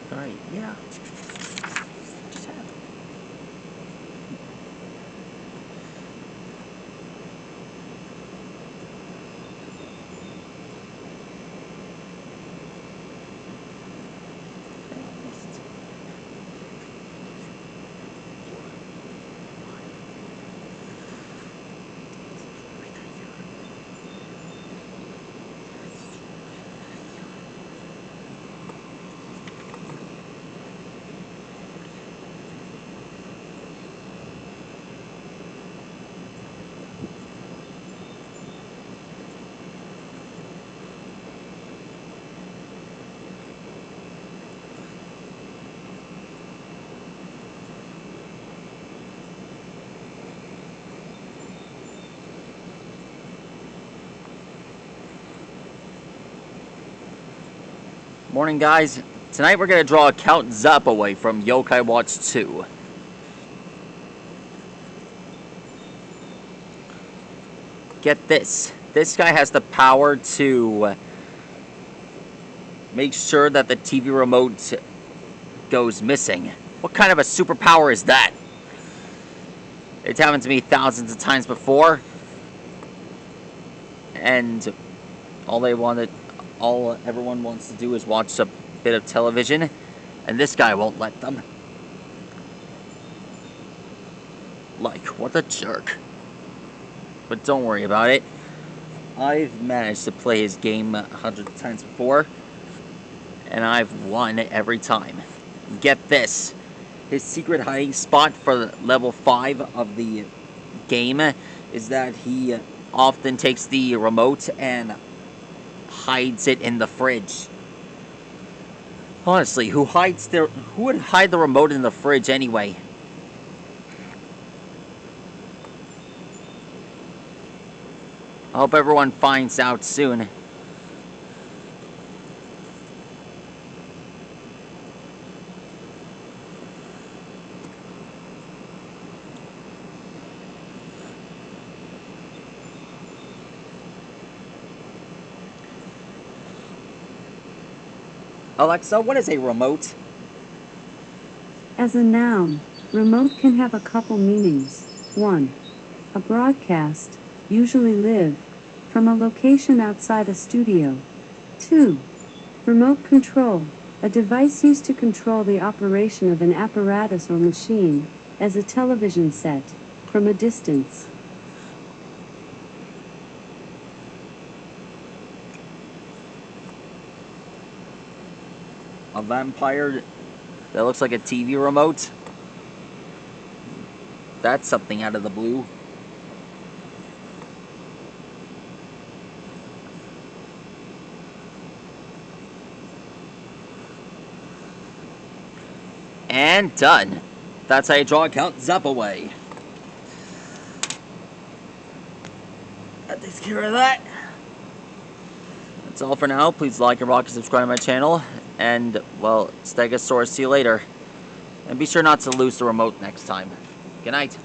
Alright, yeah. Just have it. Morning, guys. Tonight we're going to draw a Count Zapaway from Yokai Watch 2. Get this. This guy has the power to make sure that the TV remote goes missing. What kind of a superpower is that? It's happened to me thousands of times before. And all everyone wants to do is watch a bit of television, and this guy won't let them. Like, what a jerk. But don't worry about it. I've managed to play his game 100 times before, and I've won every time. Get this. His secret hiding spot for level 5 of the game is that he often takes the remote and hides it in the fridge. Honestly, who would hide the remote in the fridge anyway? I hope everyone finds out soon. Alexa, what is a remote? As a noun, remote can have a couple meanings. 1. A broadcast, usually live, from a location outside a studio. 2. Remote control, a device used to control the operation of an apparatus or machine, as a television set, from a distance. A vampire that looks like a TV remote? That's something out of the blue. And done. That's how you draw a Count Zapaway. That takes care of that. That's all for now. Please like and rock and subscribe to my channel. And, well, Stegosaurus, see you later. And be sure not to lose the remote next time. Good night.